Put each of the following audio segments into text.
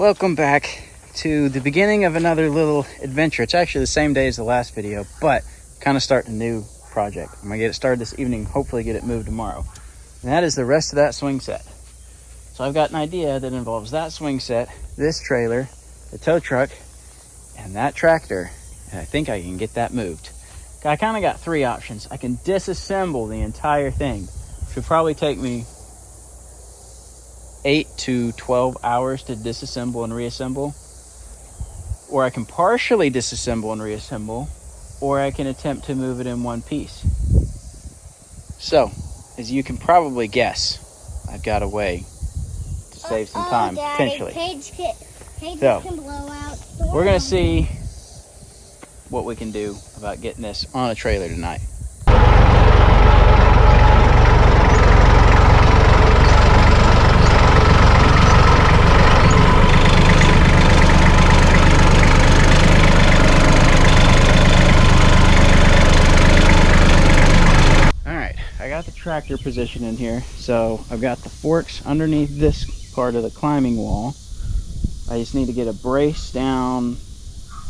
Welcome back to the beginning of another little adventure. It's actually the same day as the last video, but kind of starting a new project. I'm gonna get it started this evening, hopefully get it moved tomorrow. And that is the rest of that swing set. So I've got an idea that involves that swing set, this trailer, the tow truck, and that tractor. And I think I can get that moved. I kind of got three options. I can disassemble the entire thing, which would probably take me 8 to 12 hours to disassemble and reassemble, or I can partially disassemble and reassemble, or I can attempt to move it in one piece. So, as you can probably guess, I've got a way to save some time, Daddy, potentially. Paige So, can blow out. We're gonna see what we can do about getting this on a trailer tonight. The tractor position in here, so I've got the forks underneath this part of the climbing wall. I just need to get a brace down.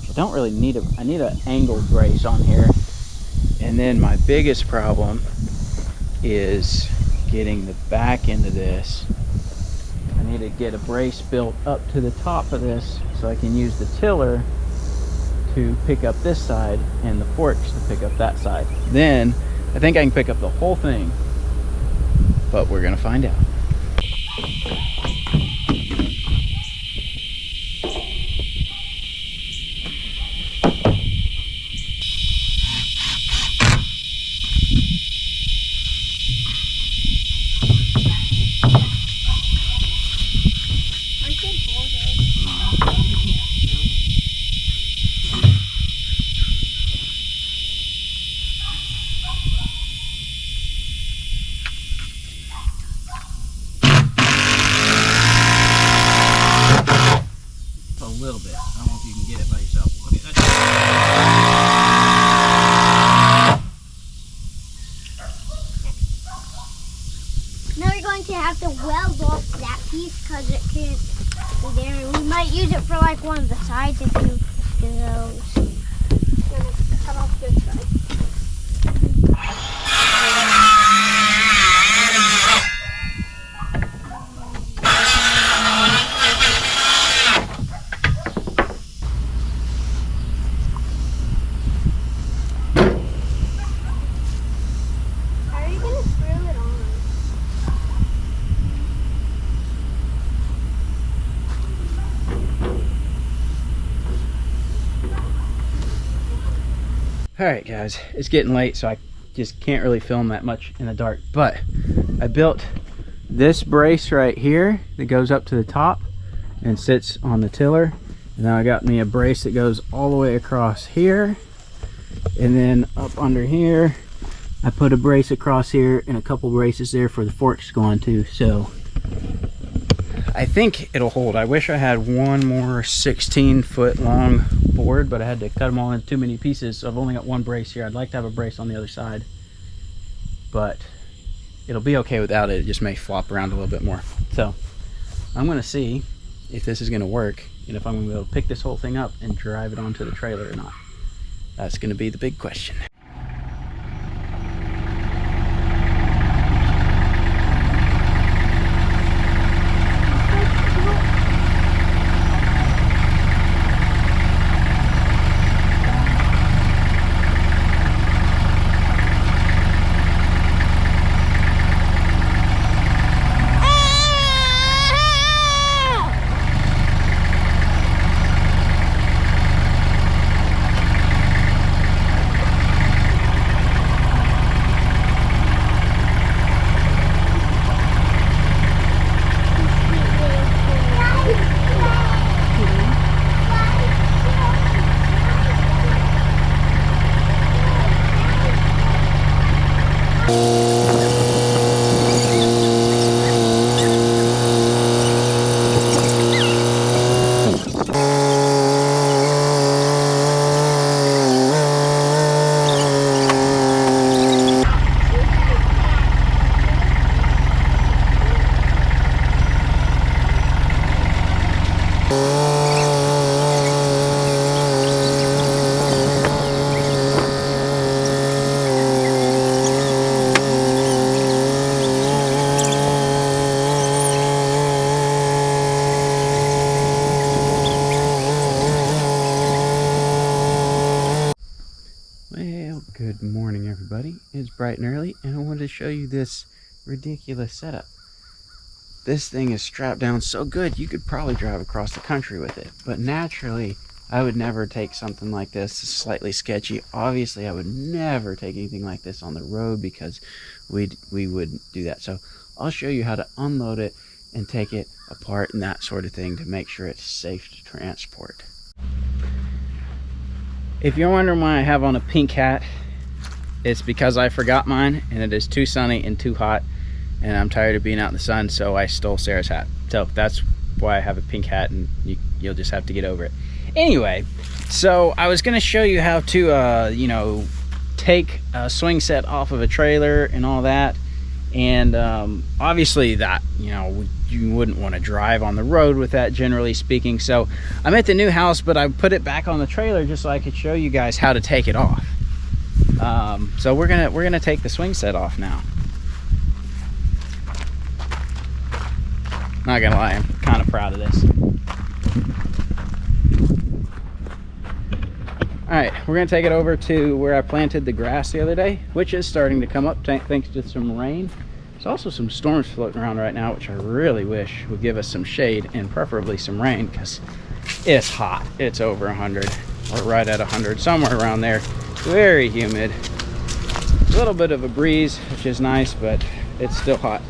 I don't really need I need an angled brace on here. And then my biggest problem is getting the back end of this. I need to get a brace built up to the top of this so I can use the tiller to pick up this side and the forks to pick up that side. Then I think I can pick up the whole thing, but we're gonna find out. A little bit. I don't know if you can get it by yourself. Okay, that's Now we're going to have to weld off that piece because it can't be there. We might use it for like one of the sides if you do those. I'm going to cut off this side. Alright guys, it's getting late, so I just can't really film that much in the dark, but I built this brace right here that goes up to the top and sits on the tiller, and now I got me a brace that goes all the way across here, and then up under here I put a brace across here and a couple braces there for the forks to go on to. So I think it'll hold. I wish I had one more 16-foot long board, but I had to cut them all into too many pieces, so I've only got one brace here. I'd like to have a brace on the other side, but it'll be okay without it. It just may flop around a little bit more. So I'm gonna see if this is gonna work and if I'm gonna be able to pick this whole thing up and drive it onto the trailer or not. That's gonna be the big question. bright and early, and I wanted to show you this ridiculous setup. This thing is strapped down so good you could probably drive across the country with it, but naturally I would never take something like this. It's slightly sketchy. Obviously I would never take anything like this on the road because we wouldn't do that. So I'll show you how to unload it and take it apart and that sort of thing to make sure it's safe to transport. If you're wondering why I have on a pink hat, it's because I forgot mine and it is too sunny and too hot and I'm tired of being out in the sun, so I stole Sarah's hat. So that's why I have a pink hat, and you'll just have to get over it. Anyway, so I was gonna show you how to you know, take a swing set off of a trailer and all that. And obviously that, you know, you wouldn't want to drive on the road with that, generally speaking. So I'm at the new house, but I put it back on the trailer just so I could show you guys how to take it off. So we're gonna take the swing set off now. Not gonna lie, I'm kind of proud of this. All right, we're gonna take it over to where I planted the grass the other day, which is starting to come up thanks to some rain. There's also some storms floating around right now, which I really wish would give us some shade and preferably some rain, because it's hot. It's over 100 or right at 100, somewhere around there. Very humid. A little bit of a breeze, which is nice, but it's still hot.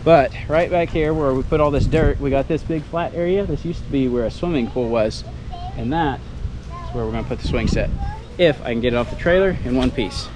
But right back here where we put all this dirt, we got this big flat area. This used to be where a swimming pool was, and that is where we're gonna put the swing set, if I can get it off the trailer in one piece.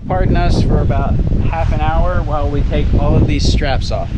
Pardon us for about half an hour while we take all of these straps off.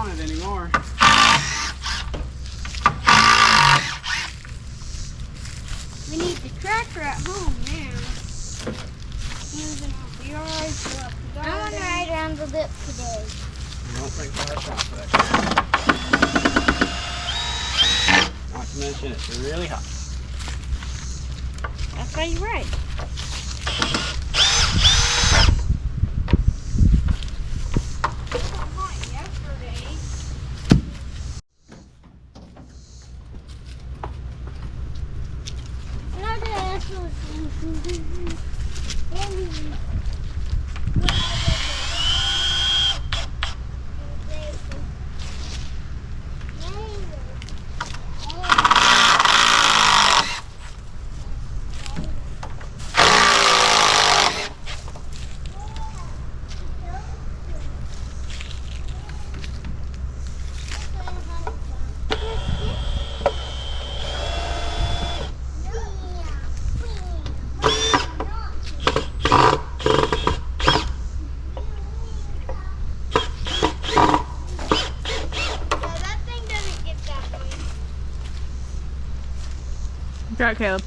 on it anymore. We need the tractor at home now. Moving off the yard, fill up the garden. I want to ride around the lip today. I don't think we'll have time for that. Not to mention it's really hot. That's why you're right. Try it, Caleb.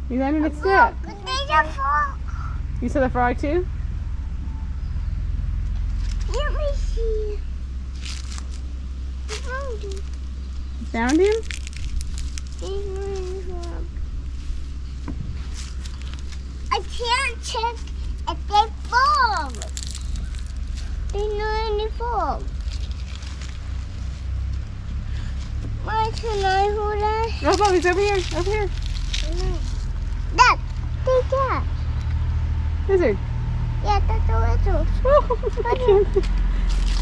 You landed a step. You saw the frog too? Let me see. I found him. You found him? I can't check if they fall. They're not in the fall. Why can I hold that? Oh, look, he's over here. Over here. Dad, take that. Lizard. Yeah, that's a little. Oh,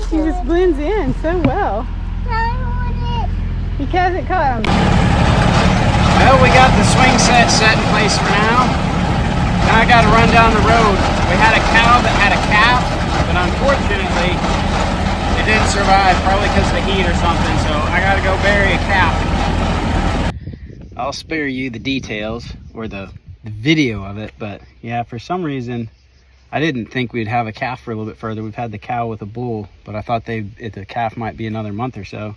he just blends in so well. He hasn't caught him. Well, we got the swing set in place for now. Now I got to run down the road. We had a cow that had a calf, but unfortunately it didn't survive, probably because of the heat or something, so I got to go bury a calf. I'll spare you the details or the video of it, but yeah, for some reason I didn't think we'd have a calf for a little bit further. We've had the cow with a bull, but I thought the calf might be another month or so.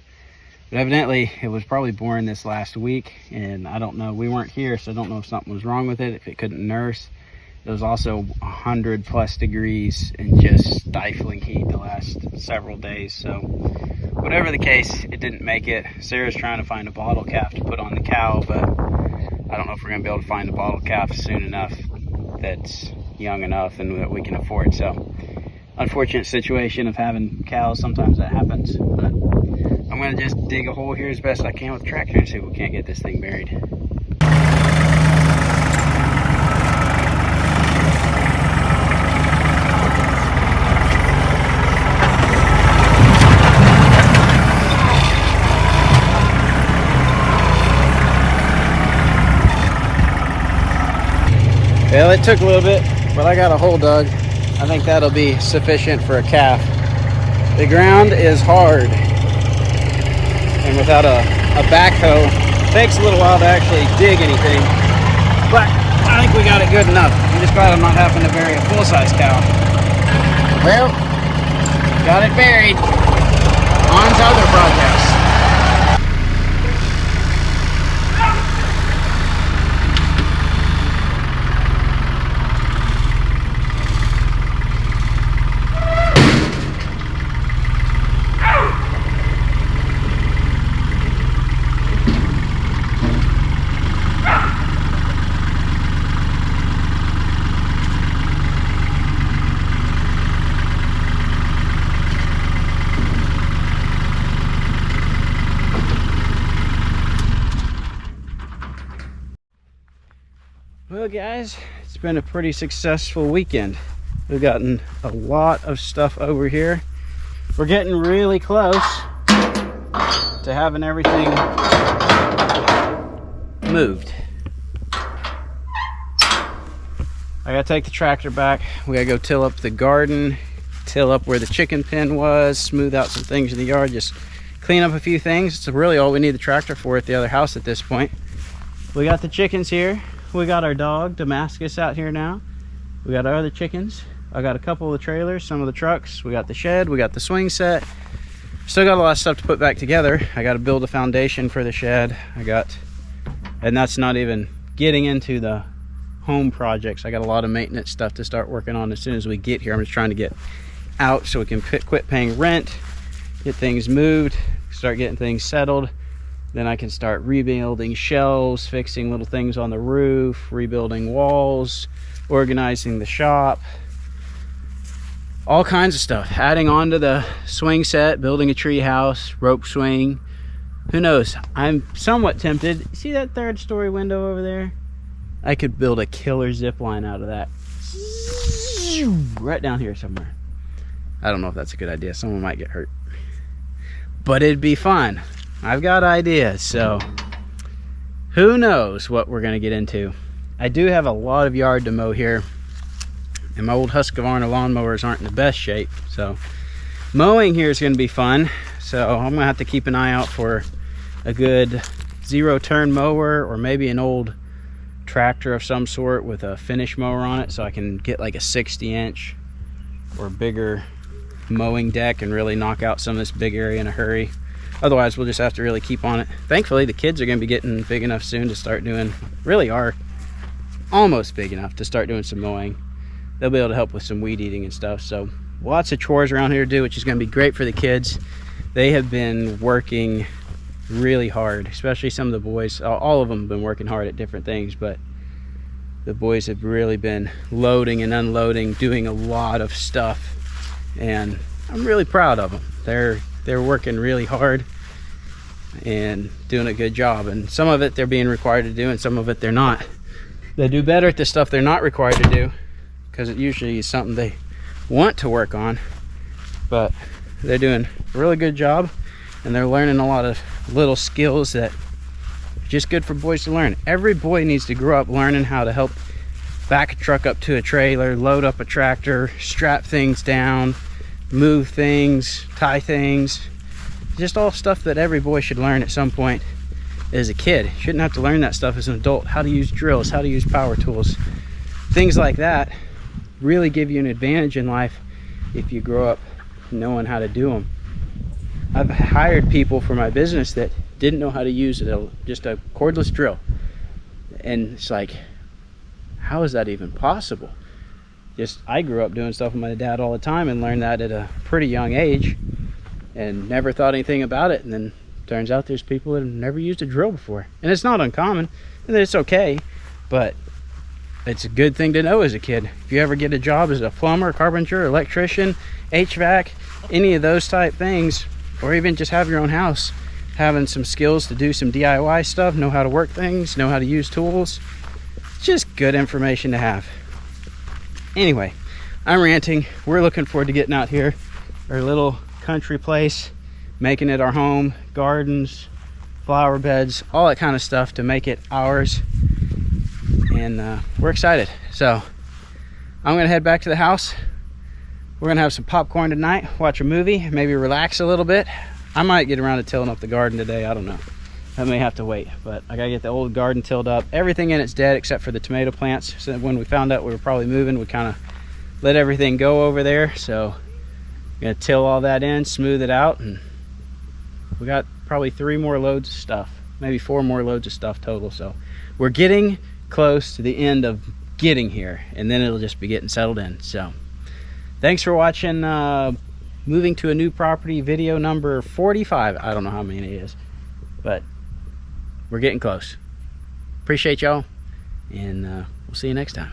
But evidently it was probably born this last week, and I don't know, we weren't here, so I don't know if something was wrong with it, if it couldn't nurse. It was also 100+ degrees and just stifling heat the last several days, so whatever the case, it didn't make it. Sarah's trying to find a bottle calf to put on the cow, but I don't know if we're gonna be able to find a bottle calf soon enough that's young enough and that we can afford. So unfortunate situation of having cows, sometimes that happens, but I'm gonna just dig a hole here as best I can with the tractor and see if we can't get this thing buried. Well, it took a little bit, but I got a hole dug. I think that'll be sufficient for a calf. The ground is hard, and without a backhoe, it takes a little while to actually dig anything, but I think we got it good enough. I'm just glad I'm not having to bury a full-size cow. Well, got it buried. On to other projects. Well guys, it's been a pretty successful weekend. We've gotten a lot of stuff over here. We're getting really close to having everything moved. I gotta take the tractor back. We gotta go till up the garden, till up where the chicken pen was, smooth out some things in the yard, just clean up a few things. It's really all we need the tractor for at the other house at this point. We got the chickens here. We got our dog, Damascus, out here now. We got our other chickens. I got a couple of the trailers, some of the trucks. We got the shed, we got the swing set. Still got a lot of stuff to put back together. I gotta build a foundation for the shed. And that's not even getting into the home projects. I got a lot of maintenance stuff to start working on as soon as we get here. I'm just trying to get out so we can quit paying rent, get things moved, start getting things settled. Then I can start rebuilding shelves, fixing little things on the roof, rebuilding walls, organizing the shop, all kinds of stuff. Adding on to the swing set, building a tree house, rope swing. Who knows? I'm somewhat tempted. See that 3rd story window over there? I could build a killer zip line out of that. Right down here somewhere. I don't know if that's a good idea. Someone might get hurt. But it'd be fun. I've got ideas, so who knows what we're gonna get into. I do have a lot of yard to mow here, and my old Husqvarna lawnmowers aren't in the best shape, so mowing here is gonna be fun. So I'm gonna have to keep an eye out for a good 0-turn mower, or maybe an old tractor of some sort with a finish mower on it, so I can get like a 60-inch or bigger mowing deck and really knock out some of this big area in a hurry. Otherwise we'll just have to really keep on it. Thankfully the kids are going to be getting big enough soon to start doing, really are almost big enough to start doing some mowing. They'll be able to help with some weed eating and stuff. So lots of chores around here to do, which is going to be great for the kids. They have been working really hard, especially some of the boys. All of them have been working hard at different things, but the boys have really been loading and unloading, doing a lot of stuff, and I'm really proud of them. They're working really hard and doing a good job, and some of it they're being required to do and some of it they're not. They do better at the stuff they're not required to do, because it usually is something they want to work on, but they're doing a really good job, and they're learning a lot of little skills that are just good for boys to learn. Every boy needs to grow up learning how to help back a truck up to a trailer, load up a tractor, strap things down, move things, tie things. Just all stuff that every boy should learn at some point as a kid. You shouldn't have to learn that stuff as an adult. How to use drills, how to use power tools, things like that really give you an advantage in life if you grow up knowing how to do them. I've hired people for my business that didn't know how to use just a cordless drill, and it's like, how is that even possible? I grew up doing stuff with my dad all the time and learned that at a pretty young age and never thought anything about it. And then turns out there's people that have never used a drill before, and it's not uncommon, and it's okay, but it's a good thing to know as a kid. If you ever get a job as a plumber, carpenter, electrician, HVAC, any of those type things, or even just have your own house, having some skills to do some DIY stuff, know how to work things, know how to use tools, it's just good information to have. Anyway, I'm ranting. We're looking forward to getting out here, our little country place, making it our home, gardens, flower beds, all that kind of stuff to make it ours, and we're excited. So I'm gonna head back to the house. We're gonna have some popcorn tonight, watch a movie, maybe relax a little bit. I might get around to tilling up the garden today, I don't know. I may have to wait, but I gotta get the old garden tilled up. Everything in it's dead except for the tomato plants. So when we found out we were probably moving, we kind of let everything go over there. So I'm gonna till all that in, smooth it out, and we got probably 3 more loads of stuff, maybe 4 more loads of stuff total. So we're getting close to the end of getting here, and then it'll just be getting settled in. So thanks for watching moving to a new property video number 45. I don't know how many it is, but we're getting close. Appreciate y'all, and we'll see you next time.